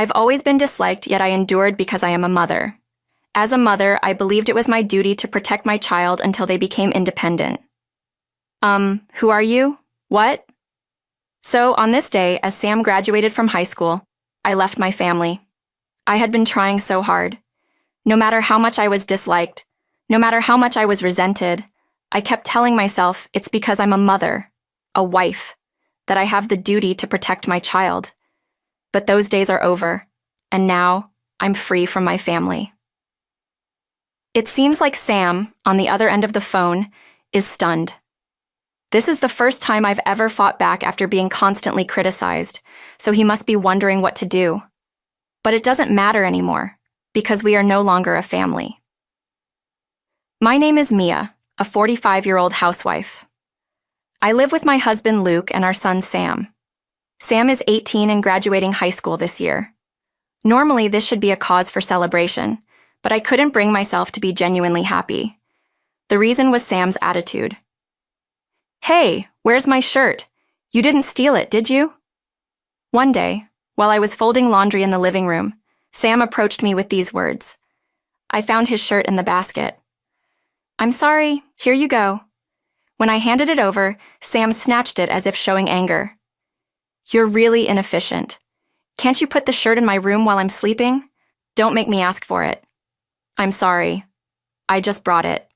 I've always been disliked, yet I endured because I am a mother. As a mother, I believed it was my duty to protect my child until they became independent. Who are you? What? So, on this day, as Sam graduated from high school, I left my family. I had been trying so hard. No matter how much I was disliked, no matter how much I was resented, I kept telling myself it's because I'm a mother, a wife, that I have the duty to protect my child. But those days are over, and now I'm free from my family. It seems like Sam, on the other end of the phone, is stunned. This is the first time I've ever fought back after being constantly criticized, so he must be wondering what to do. But it doesn't matter anymore, because we are no longer a family. My name is Mia, a 45-year-old housewife. I live with my husband Luke and our son Sam. Sam is 18 and graduating high school this year. Normally, this should be a cause for celebration, but I couldn't bring myself to be genuinely happy. The reason was Sam's attitude. "Hey, where's my shirt? You didn't steal it, did you?" One day, while I was folding laundry in the living room, Sam approached me with these words. I found his shirt in the basket. "I'm sorry, here you go." When I handed it over, Sam snatched it as if showing anger. "You're really inefficient. Can't you put the shirt in my room while I'm sleeping? Don't make me ask for it." "I'm sorry. I just brought it."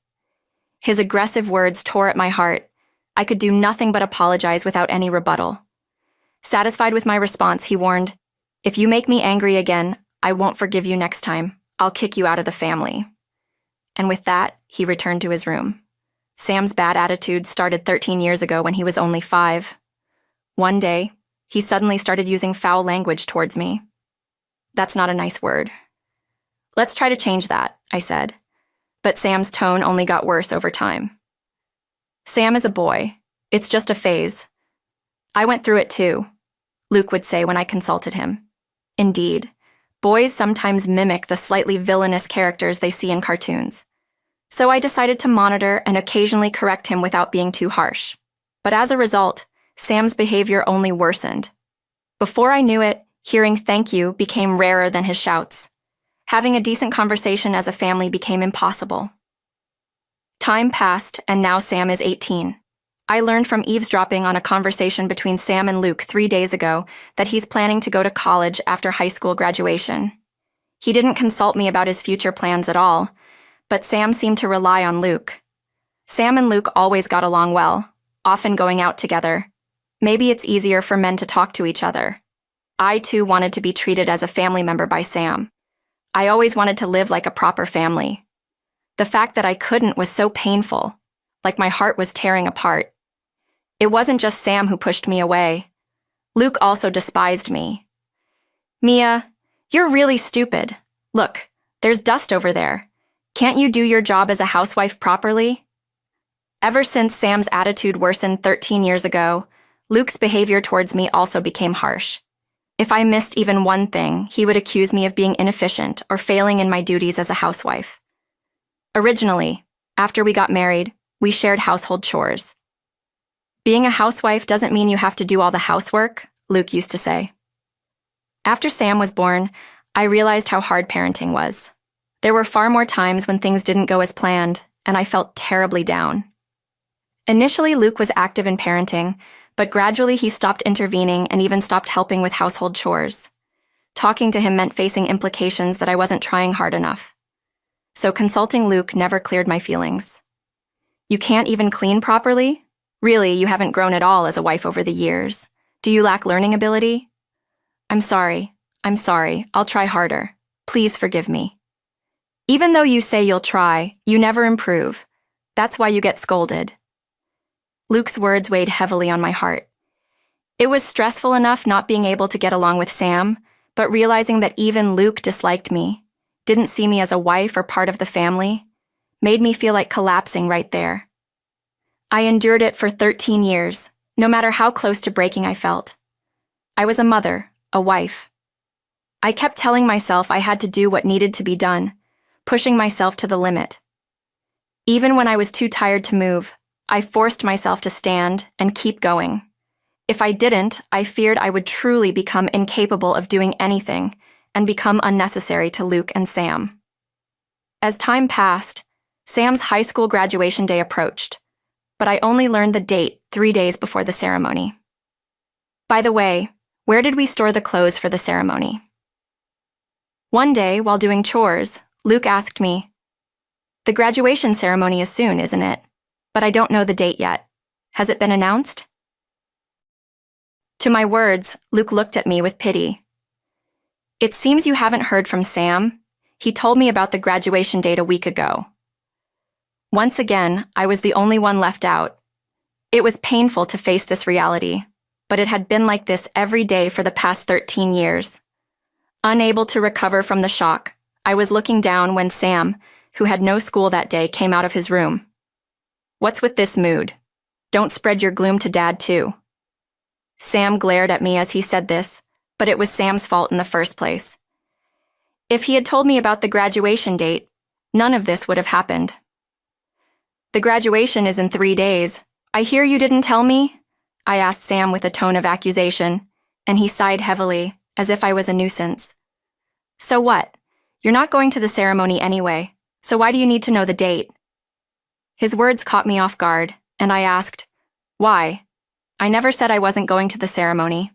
His aggressive words tore at my heart. I could do nothing but apologize without any rebuttal. Satisfied with my response, he warned, "If you make me angry again, I won't forgive you next time. I'll kick you out of the family." And with that, he returned to his room. Sam's bad attitude started 13 years ago when he was only 5. One day, he suddenly started using foul language towards me. "That's not a nice word." "Let's try to change that," I said. But Sam's tone only got worse over time. "Sam is a boy. It's just a phase. I went through it too," Luke would say when I consulted him. Indeed, boys sometimes mimic the slightly villainous characters they see in cartoons. So I decided to monitor and occasionally correct him without being too harsh. But as a result, Sam's behavior only worsened. Before I knew it, hearing "thank you" became rarer than his shouts. Having a decent conversation as a family became impossible. Time passed, and now Sam is 18. I learned from eavesdropping on a conversation between Sam and Luke 3 days ago that he's planning to go to college after high school graduation. He didn't consult me about his future plans at all, but Sam seemed to rely on Luke. Sam and Luke always got along well, often going out together. Maybe it's easier for men to talk to each other. I too wanted to be treated as a family member by Sam. I always wanted to live like a proper family. The fact that I couldn't was so painful, like my heart was tearing apart. It wasn't just Sam who pushed me away. Luke also despised me. "Mia, you're really stupid. Look, there's dust over there. Can't you do your job as a housewife properly?" Ever since Sam's attitude worsened 13 years ago, Luke's behavior towards me also became harsh. If I missed even one thing, he would accuse me of being inefficient or failing in my duties as a housewife. Originally, after we got married, we shared household chores. "Being a housewife doesn't mean you have to do all the housework," Luke used to say. After Sam was born, I realized how hard parenting was. There were far more times when things didn't go as planned, and I felt terribly down. Initially, Luke was active in parenting, but gradually he stopped intervening and even stopped helping with household chores. Talking to him meant facing implications that I wasn't trying hard enough. So consulting Luke never cleared my feelings. "You can't even clean properly? Really, you haven't grown at all as a wife over the years. Do you lack learning ability?" I'm sorry. I'll try harder. Please forgive me." "Even though you say you'll try, you never improve. That's why you get scolded." Luke's words weighed heavily on my heart. It was stressful enough not being able to get along with Sam, but realizing that even Luke disliked me, didn't see me as a wife or part of the family, made me feel like collapsing right there. I endured it for 13 years, no matter how close to breaking I felt. I was a mother, a wife. I kept telling myself I had to do what needed to be done, pushing myself to the limit. Even when I was too tired to move, I forced myself to stand and keep going. If I didn't, I feared I would truly become incapable of doing anything, and become unnecessary to Luke and Sam. As time passed, Sam's high school graduation day approached, but I only learned the date 3 days before the ceremony. By the way, where did we store the clothes for the ceremony? One day, while doing chores, Luke asked me, "The graduation ceremony is soon, isn't it? But I don't know the date yet. Has it been announced?" To my words, Luke looked at me with pity. "It seems you haven't heard from Sam. He told me about the graduation date a week ago." Once again, I was the only one left out. It was painful to face this reality, but it had been like this every day for the past 13 years. Unable to recover from the shock, I was looking down when Sam, who had no school that day, came out of his room. "What's with this mood? Don't spread your gloom to Dad, too." Sam glared at me as he said this, but it was Sam's fault in the first place. If he had told me about the graduation date, none of this would have happened. "The graduation is in 3 days. I hear you didn't tell me?" I asked Sam with a tone of accusation, and he sighed heavily, as if I was a nuisance. "So what? You're not going to the ceremony anyway, so why do you need to know the date?" His words caught me off guard, and I asked, "Why? I never said I wasn't going to the ceremony."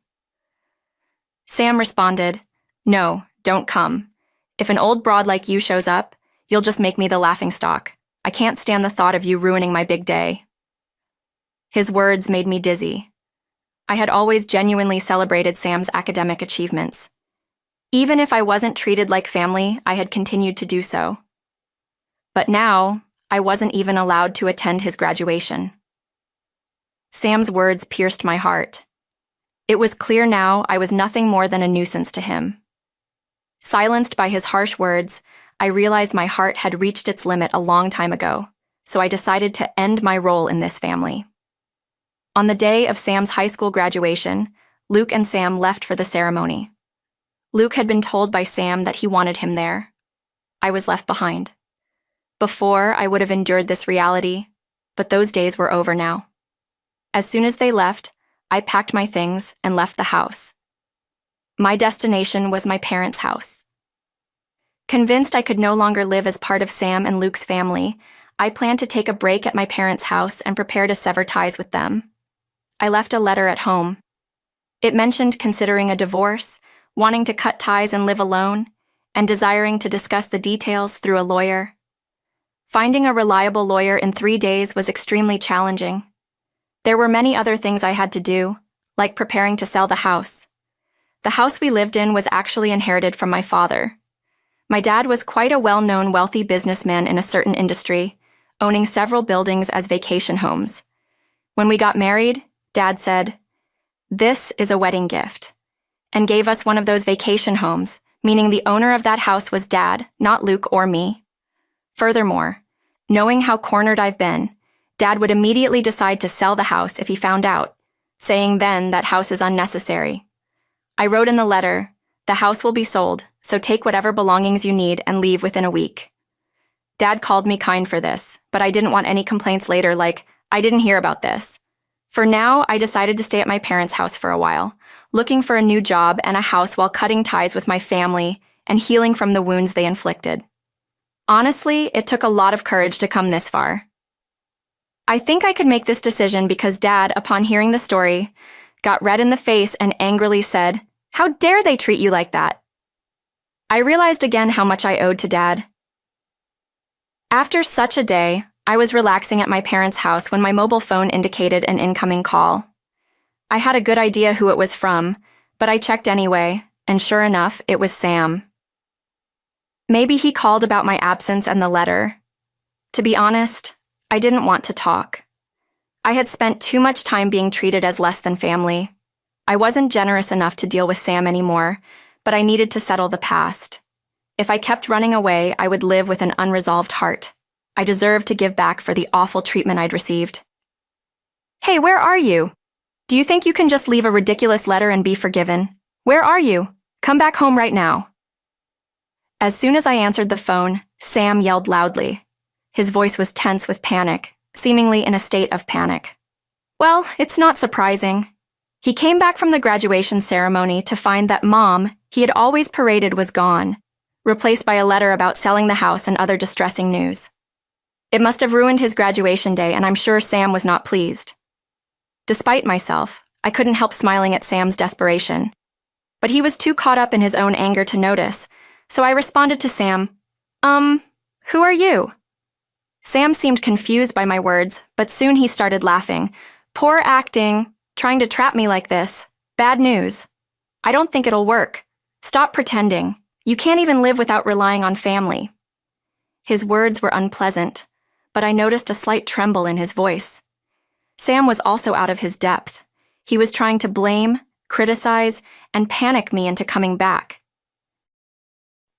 Sam responded, "No, don't come. If an old broad like you shows up, you'll just make me the laughingstock. I can't stand the thought of you ruining my big day." His words made me dizzy. I had always genuinely celebrated Sam's academic achievements. Even if I wasn't treated like family, I had continued to do so. But now, I wasn't even allowed to attend his graduation. Sam's words pierced my heart. It was clear now I was nothing more than a nuisance to him. Silenced by his harsh words, I realized my heart had reached its limit a long time ago, so I decided to end my role in this family. On the day of Sam's high school graduation, Luke and Sam left for the ceremony. Luke had been told by Sam that he wanted him there. I was left behind. Before, I would have endured this reality, but those days were over now. As soon as they left, I packed my things and left the house. My destination was my parents' house. Convinced I could no longer live as part of Sam and Luke's family, I planned to take a break at my parents' house and prepare to sever ties with them. I left a letter at home. It mentioned considering a divorce, wanting to cut ties and live alone, and desiring to discuss the details through a lawyer. Finding a reliable lawyer in 3 days was extremely challenging. There were many other things I had to do, like preparing to sell the house. The house we lived in was actually inherited from my father. My dad was quite a well-known wealthy businessman in a certain industry, owning several buildings as vacation homes. When we got married, Dad said, "This is a wedding gift," and gave us one of those vacation homes, meaning the owner of that house was Dad, not Luke or me. Furthermore, knowing how cornered I've been, Dad would immediately decide to sell the house if he found out, saying then that house is unnecessary. I wrote in the letter, "The house will be sold, so take whatever belongings you need and leave within a week." Dad called me kind for this, but I didn't want any complaints later like, "I didn't hear about this." For now, I decided to stay at my parents' house for a while, looking for a new job and a house while cutting ties with my family and healing from the wounds they inflicted. Honestly, it took a lot of courage to come this far. I think I could make this decision because Dad, upon hearing the story, got red in the face and angrily said, "How dare they treat you like that?" I realized again how much I owed to Dad. After such a day, I was relaxing at my parents' house when my mobile phone indicated an incoming call. I had a good idea who it was from, but I checked anyway, and sure enough, it was Sam. Maybe he called about my absence and the letter. To be honest, I didn't want to talk. I had spent too much time being treated as less than family. I wasn't generous enough to deal with Sam anymore, but I needed to settle the past. If I kept running away, I would live with an unresolved heart. I deserved to give back for the awful treatment I'd received. "Hey, where are you? Do you think you can just leave a ridiculous letter and be forgiven? Where are you? Come back home right now." As soon as I answered the phone, Sam yelled loudly. His voice was tense with panic, seemingly in a state of panic. Well, it's not surprising. He came back from the graduation ceremony to find that Mom, he had always paraded was gone, replaced by a letter about selling the house and other distressing news. It must have ruined his graduation day, and I'm sure Sam was not pleased. Despite myself, I couldn't help smiling at Sam's desperation. But he was too caught up in his own anger to notice, so I responded to Sam, who are you? Sam seemed confused by my words, but soon he started laughing. Poor acting, trying to trap me like this. Bad news. I don't think it'll work. Stop pretending. You can't even live without relying on family. His words were unpleasant, but I noticed a slight tremble in his voice. Sam was also out of his depth. He was trying to blame, criticize, and panic me into coming back.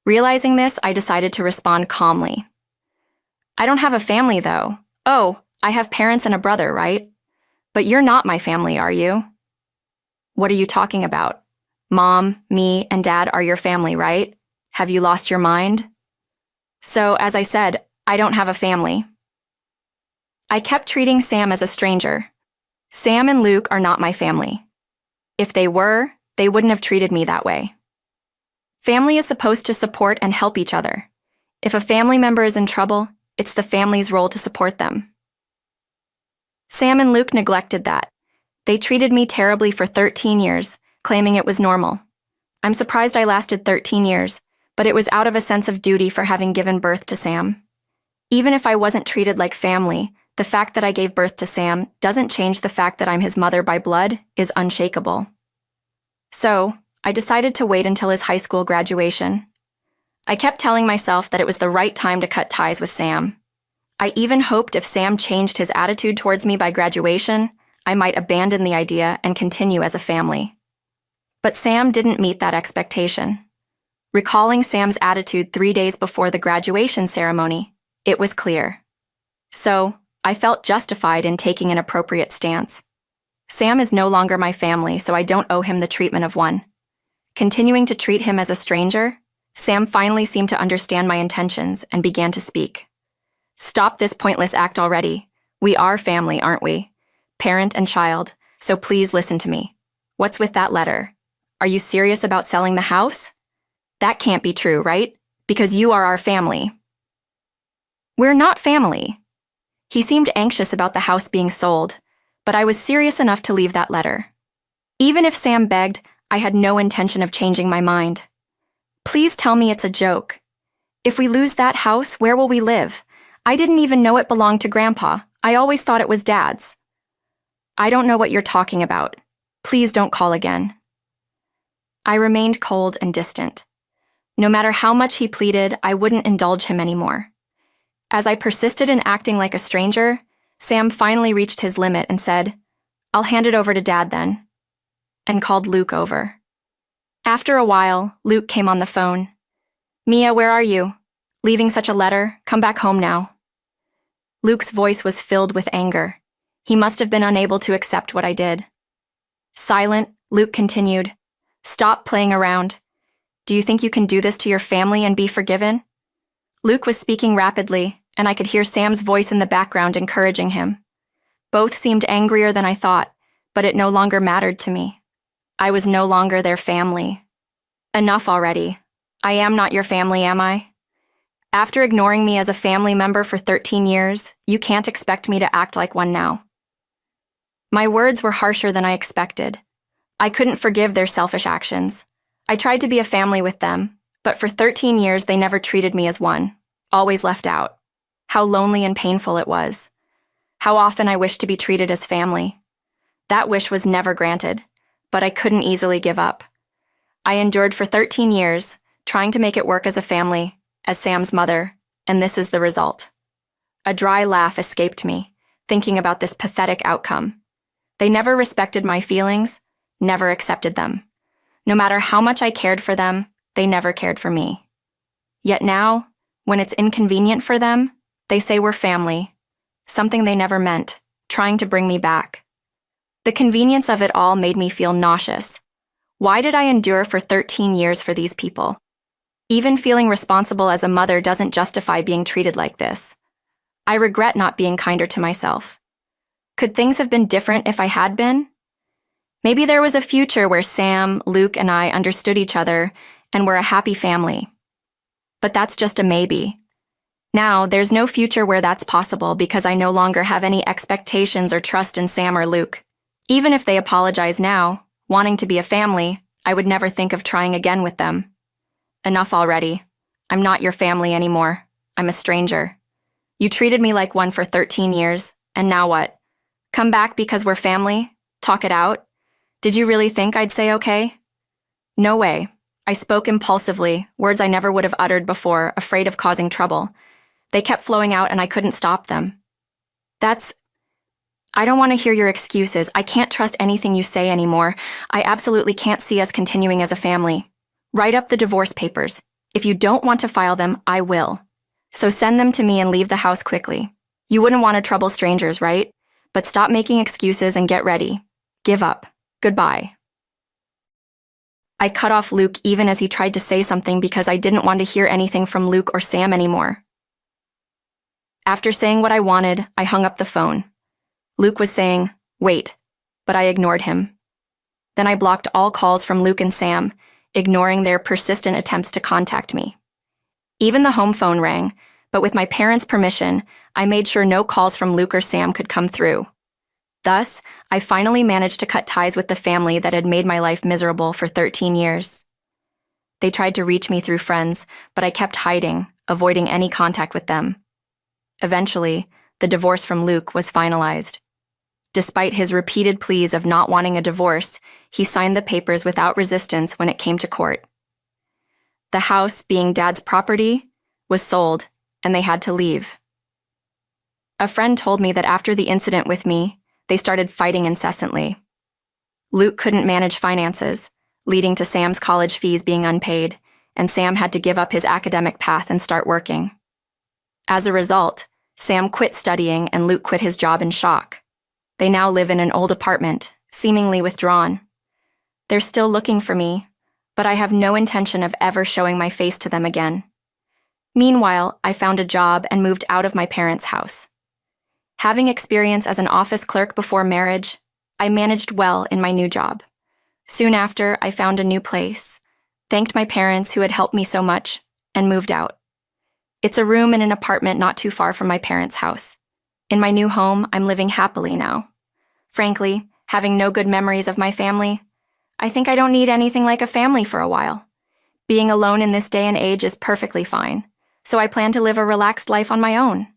Realizing this, I decided to respond calmly. I don't have a family, though. Oh, I have parents and a brother, right? But you're not my family, are you? What are you talking about? Mom, me, and Dad are your family, right? Have you lost your mind? So, as I said, I don't have a family. I kept treating Sam as a stranger. Sam and Luke are not my family. If they were, they wouldn't have treated me that way. Family is supposed to support and help each other. If a family member is in trouble, it's the family's role to support them. Sam and Luke neglected that. They treated me terribly for 13 years, claiming it was normal. I'm surprised I lasted 13 years, but it was out of a sense of duty for having given birth to Sam. Even if I wasn't treated like family, the fact that I gave birth to Sam doesn't change the fact that I'm his mother by blood is unshakable. So, I decided to wait until his high school graduation. I kept telling myself that it was the right time to cut ties with Sam. I even hoped if Sam changed his attitude towards me by graduation, I might abandon the idea and continue as a family. But Sam didn't meet that expectation. Recalling Sam's attitude 3 days before the graduation ceremony, it was clear. So, I felt justified in taking an appropriate stance. Sam is no longer my family, so I don't owe him the treatment of one. Continuing to treat him as a stranger, Sam finally seemed to understand my intentions and began to speak. Stop this pointless act already. We are family, aren't we? Parent and child, so please listen to me. What's with that letter? Are you serious about selling the house? That can't be true, right? Because you are our family. We're not family. He seemed anxious about the house being sold, but I was serious enough to leave that letter. Even if Sam begged, I had no intention of changing my mind. Please tell me it's a joke. If we lose that house, where will we live? I didn't even know it belonged to Grandpa. I always thought it was Dad's. I don't know what you're talking about. Please don't call again. I remained cold and distant. No matter how much he pleaded, I wouldn't indulge him anymore. As I persisted in acting like a stranger, Sam finally reached his limit and said, "I'll hand it over to Dad then," and called Luke over. After a while, Luke came on the phone. "Mia, where are you? Leaving such a letter? Come back home now." Luke's voice was filled with anger. He must have been unable to accept what I did. Silent, Luke continued, "Stop playing around. Do you think you can do this to your family and be forgiven?" Luke was speaking rapidly, and I could hear Sam's voice in the background encouraging him. Both seemed angrier than I thought, but it no longer mattered to me. I was no longer their family. Enough already. I am not your family, am I? After ignoring me as a family member for 13 years, you can't expect me to act like one now. My words were harsher than I expected. I couldn't forgive their selfish actions. I tried to be a family with them, but for 13 years they never treated me as one, always left out. How lonely and painful it was. How often I wished to be treated as family. That wish was never granted, but I couldn't easily give up. I endured for 13 years, trying to make it work as a family, as Sam's mother, and this is the result. A dry laugh escaped me, thinking about this pathetic outcome. They never respected my feelings, never accepted them. No matter how much I cared for them, they never cared for me. Yet now, when it's inconvenient for them, they say we're family, something they never meant, trying to bring me back. The convenience of it all made me feel nauseous. Why did I endure for 13 years for these people? Even feeling responsible as a mother doesn't justify being treated like this. I regret not being kinder to myself. Could things have been different if I had been? Maybe there was a future where Sam, Luke, and I understood each other and were a happy family. But that's just a maybe. Now, there's no future where that's possible because I no longer have any expectations or trust in Sam or Luke. Even if they apologize now, wanting to be a family, I would never think of trying again with them. Enough already. I'm not your family anymore. I'm a stranger. You treated me like one for 13 years, and now what? Come back because we're family? Talk it out? Did you really think I'd say okay? No way. I spoke impulsively, words I never would have uttered before, afraid of causing trouble. They kept flowing out and I couldn't stop them. I don't want to hear your excuses. I can't trust anything you say anymore. I absolutely can't see us continuing as a family. Write up the divorce papers. If you don't want to file them, I will. So send them to me and leave the house quickly. You wouldn't want to trouble strangers, right? But stop making excuses and get ready. Give up. Goodbye. I cut off Luke even as he tried to say something because I didn't want to hear anything from Luke or Sam anymore. After saying what I wanted, I hung up the phone. Luke was saying, "Wait," but I ignored him. Then I blocked all calls from Luke and Sam, ignoring their persistent attempts to contact me. Even the home phone rang, but with my parents' permission, I made sure no calls from Luke or Sam could come through. Thus, I finally managed to cut ties with the family that had made my life miserable for 13 years. They tried to reach me through friends, but I kept hiding, avoiding any contact with them. Eventually, the divorce from Luke was finalized. Despite his repeated pleas of not wanting a divorce, he signed the papers without resistance when it came to court. The house, being Dad's property, was sold, and they had to leave. A friend told me that after the incident with me, they started fighting incessantly. Luke couldn't manage finances, leading to Sam's college fees being unpaid, and Sam had to give up his academic path and start working. As a result, Sam quit studying and Luke quit his job in shock. They now live in an old apartment, seemingly withdrawn. They're still looking for me, but I have no intention of ever showing my face to them again. Meanwhile, I found a job and moved out of my parents' house. Having experience as an office clerk before marriage, I managed well in my new job. Soon after, I found a new place, thanked my parents who had helped me so much, and moved out. It's a room in an apartment not too far from my parents' house. In my new home, I'm living happily now. Frankly, having no good memories of my family, I think I don't need anything like a family for a while. Being alone in this day and age is perfectly fine, so I plan to live a relaxed life on my own.